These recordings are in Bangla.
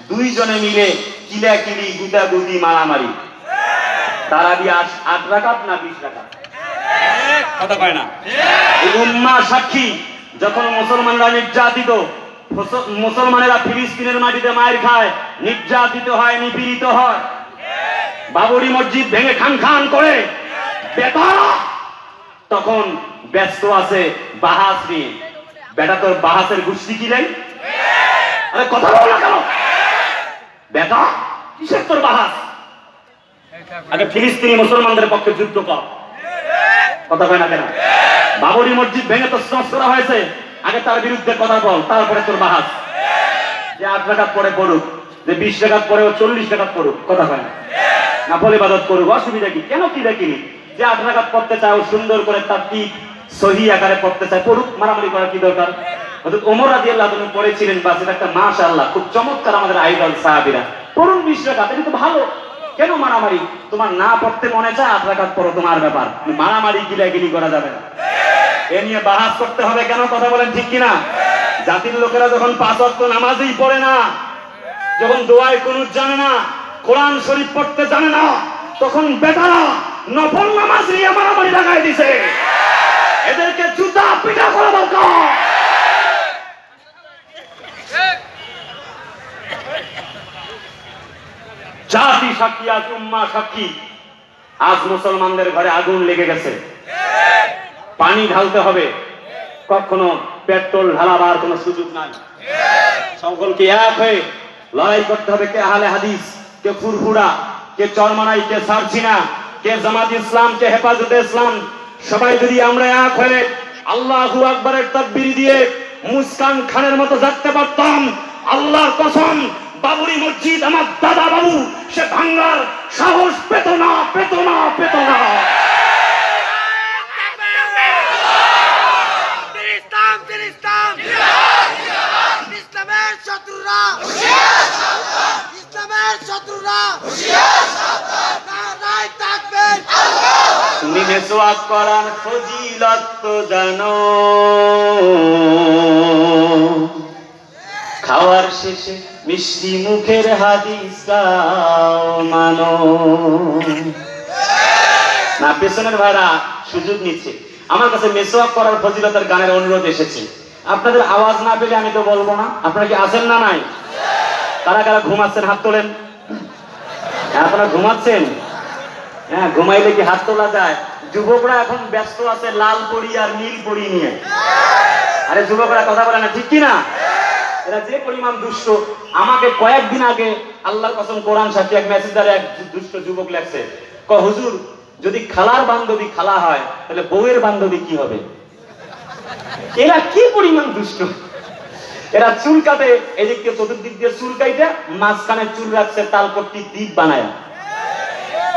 দুইজনে মিলে কিলাকিলি গুতাগুতি মারামারি। তারাবি 8 রাকাত না 20 রাকাত? কথা কয় না। এই উম্মাহ সাক্ষী, যখন মুসলমানরা নির্যাতিত, মুসলমানেরা ফিলিস্তিনের মাটিতে মায়ের খায়, নির্যাতিত হয়, নিপীড়িত হয়, বাবরি মসজিদ ভেঙে খান খান করে, বেটা তখন ব্যস্ত আছে বাহাস নিয়ে। বেটা তোর বাহাসের গোষ্ঠী কি নাই? আরে কথা বল না কেন? বেটা কিসের তোর বাহাস? আগে ফিলিস্তিনি মুসলমানদের পক্ষে যুদ্ধ কর। কথা কয় না কেন? বাবরি মসজিদ ভেঙে তো স্নস করা হয়েছে, আগে তার বিরুদ্ধে কথা বল, তারপরে তোর বাহাস। যে 8 রাকাত পরে পড়ুক, যে 20 রাকাত পরে 40 রাকাত পড়ুক, কথা কয় না? নফল ইবাদত করুক, অসুবিধা কি? কেন কি দেখিনি? যে 8 রাকাত পড়তে চায় সুন্দর করে তার সহি আকারে পড়তে চায়, পড়ুক, মারামারি করার কি দরকার? অর্থাৎ ওমর রাদিয়াল্লাহু আনহু পড়েছিলেন, বাস এটা একটা মাশাআল্লাহ খুব চমৎকার আমাদের আইডল সাহাবীরা। পড়ুন 20 রাকাত, এটা তো ভালো। কেন মারামারি? তোমার না পড়তে মনে চায় 8 রাকাত পড়ো, তোমার ব্যাপার। মারামারি গিলাগিলি করা যাবে না। এ নিয়ে বাহাস করতে হবে কেন? কথা বলেন ঠিক কিনা? জাতির লোকেরা যখন 5 ওয়াক্ত নামাজই পড়ে না, যখন দোয়ায় কুনুত জানে না, কোরআন শরীফ পড়তে জানে না, তখন বেটারা নফল নামাজ নিয়ে মারামারি লাগাই দিছে। এদেরকে জুতা পিটা করা দরকার। জাতি সাক্ষী, আজ উম্মাহ সাক্ষী। আজ মুসলমানদের ঘরে আগুন লেগে গেছে, পানি ঢালতে হবে, কখনো পেট্রোল ঢালাবার কোনো সুযোগ নাই। সকলকে এক হয়ে লড়াই করতে হবে। কে আহলে হাদিস, কে ফুরফুরা, কে চরমনাই, কে সারছিনা, কে জামাত ইসলাম, কে হেফাজতে ইসলাম, সবাই যদি আমরা এক হয়ে আল্লাহু আকবারের তাকবীর দিয়ে মুসকান খানের মতো জাগতে পারতাম, আল্লাহর কসম বাবরি মসজিদ আমার দাদা বাবু সে ভাঙ্গার সাহস পেত না, পেত না, পেত না। তুমি মেসওয়াক করার ফজিলত তো জানো, খাওয়ার শেষে মিষ্টি মুখের হাদিসটাও মানো না। পেছনের ভাইরা সুযোগ নিচ্ছে। আমার কাছে মেসওয়াক করার ফজিলতের গানের অনুরোধ এসেছে। আপনাদের আওয়াজ না পেলে আমি তো বলবো না। আপনারা কি আছেন না নাই? কারা কারা ঘুমাচ্ছেন হাত তোলেন। আপনারা ঘুমাচ্ছেন? হ্যাঁ, ঘুমাইলে কি হাত তোলা যায়? যুবকরা এখন ব্যস্ত আছে লাল পরি আর নীল পরি নিয়ে। আরে যুবকরা কথা বলে না, ঠিক কিনা? এরা যে পরিমাণ দুষ্ট। আমাকে কয়েকদিন আগে আল্লাহর কসম কোরআন সাথে এক মেসেঞ্জারে এক দুষ্ট যুবক লেখছে, কয় হুজুর যদি খালার বান্ধবী খালা হয় তাহলে বউয়ের বান্ধবী কি হবে? এরা কি পরিমাণ দুষ্ট। এরা চুল কাটে, এদিকে চতুর্দিক দিয়ে চুল কাইটা মাঝখানে চুল রাখছে তালপট্টি দ্বীপ বানায়।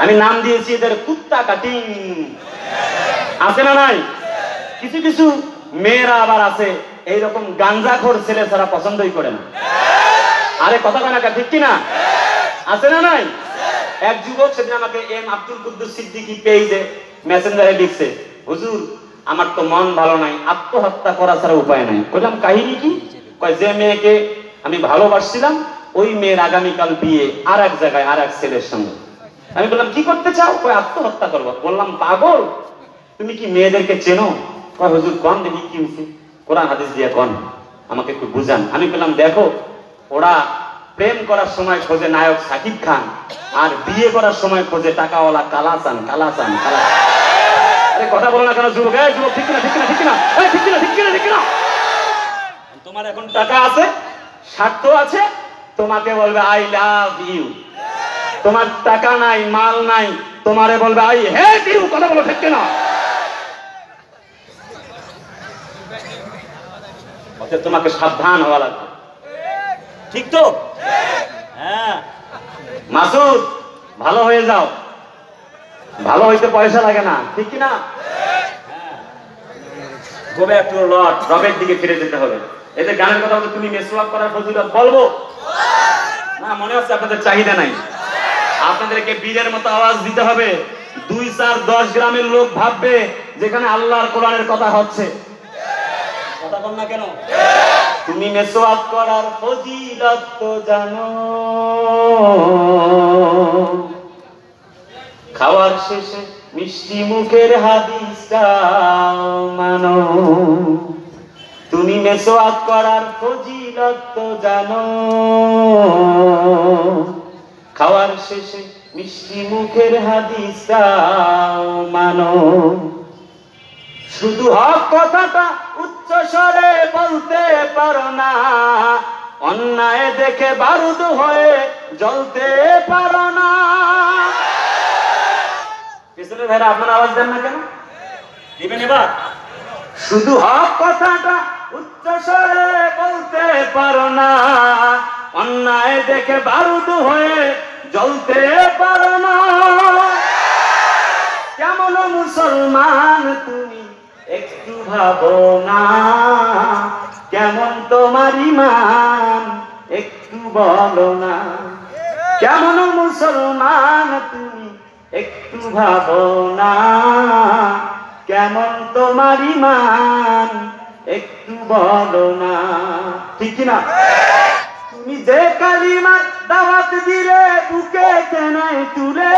আমি নাম দিয়েছি এদের কুত্তা কাটিং। আছে না নাই? কিছু কিছু মেয়েরা আবার আছে এইরকম গাঞ্জাখোর ছেলে ছাড়া পছন্দই করে না। আরে কথা কয় না, ঠিক কিনা? আছে না নাই? এক যুবক সেদিন আমাকে এম আব্দুল কুদ্দুস সিদ্দিকী পেজে মেসেঞ্জারে লিখছে, হুজুর আমার তো মন ভালো নাই, আত্মহত্যা করা ছাড়া উপায় নাই। বললাম কাহিনী কি? কয় যে মেয়েকে আমি ভালোবাসছিলাম ওই মেয়ের আগামীকাল বিয়ে আর এক জায়গায় আর এক ছেলের সঙ্গে। আমি বললাম কি করতে চাও? কয় আত্মহত্যা করবো। বললাম পাগল, তুমি কি মেয়েদেরকে চেনো? কয় হুজুর কোন দেখি কি হয়েছে, কোরআন হাদিস দিয়ে কোন, আমাকে একটু বুঝান। আমি বললাম দেখো, ওরা প্রেম করার সময় খোঁজে নায়ক শাকিব খান, আর বিয়ে করার সময় খোঁজে টাকাওয়ালা কালাচান, কালাচান, কালাচান। আরে কথা বলো না কেন যুবক? এই যুবক, ঠিক কিনা, ঠিক কিনা, ঠিক কিনা, এই ঠিক কিনা, ঠিক কিনা, ঠিক কিনা? তোমার এখন টাকা আছে, স্বার্থ আছে, তোমাকে বলবে আই লাভ ইউ। তোমার টাকা নাই, মাল নাই, তোমারে বলবে আই হেট ইউ। কথা বলো ঠিক কিনা? তোমাকে সাবধান হওয়া লাগবে, ঠিক তো? হ্যাঁ মাসুদ, ভালো হয়ে যাও। ভালো হইতে পয়সা লাগে না, ঠিক কিনা? গোবে একটু লট রবের দিকে ফিরে যেতে হবে। এদের গানের কথা বলতে তুমি মেসওয়াক করার ফজিলত বলবো না? মনে হচ্ছে আপনাদের চাহিদা নাই। আপনাদেরকে বীরের মতো আওয়াজ দিতে হবে। 2, 4, 10 গ্রামের লোক ভাববে যেখানে আল্লাহর কোরআনের কথা হচ্ছে। কথা বল না কেন? তুমি মেসওয়াক করার ফজিলত তো জানো, খাওয়ার শেষে মিষ্টি মুখের হাদিসটা মানো। তুমি মেসওয়াক করার ফজিলত তো জানো, খাওয়ার শেষে মিষ্টি মুখের হাদিসটা মানো। শুধু হক কথাটা উচ্চ স্বরে বলতে পারো না, অন্যায় দেখে বারুদ হয়ে জ্বলতে পারো না। পিছনে ভাইরা আপনার আওয়াজ দেন না কেন? দিবেন এবার? শুধু হক কথাটা উচ্চ স্বরে বলতে পারো না, অন্যায় দেখে বারুদ হয়ে জ্বলতে পারো না। কেমন মুসলমান তুমি একটু ভাবো না, কেমন তোমার ঈমান একটু বলো না। কেমন মুসলমান তুমি একটু ভাবো না, কেমন তোমার ঈমান একটু বলো না। ঠিক না? তুমি যে কালিমার দাওয়াত দিলে বুকে টেনে তুলে,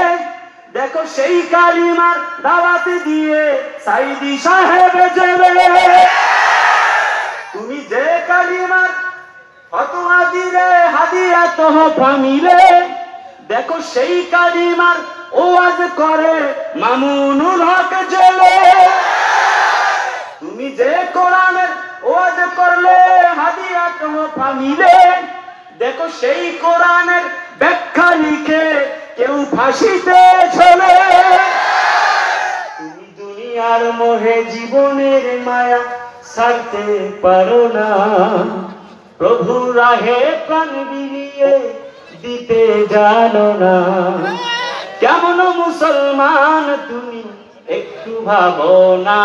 দেখো সেই কালিমার দাওয়াত দিয়ে সাইদি সাহেব জেলে। তুমি যে কালিমার ফতোয়া দিলে হাদিয়া তোহফা মিলে, দেখো সেই কালিমার ওয়াজ করে মামুনুল হক জেলে। তুমি যে কোরআনের ওয়াজ করলে হাদিয়া তোহফা মিলে, দেখো সেই কোরআনের ব্যাখ্যা লিখে কেউ ফাঁসিতে ঝোলে। তুমি দুনিয়ার মোহে জীবনের মায়া ছাড়তে পারো না, প্রভুর রাহে প্রাণ বিলিয়ে দিতে জানো না। কেমন মুসলমান তুমি একটু ভাবো না,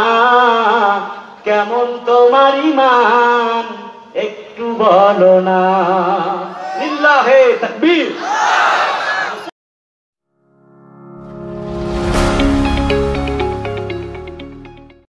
কেমন তোমার ঈমান একটু বলো না। লিল্লাহে তাকবীর।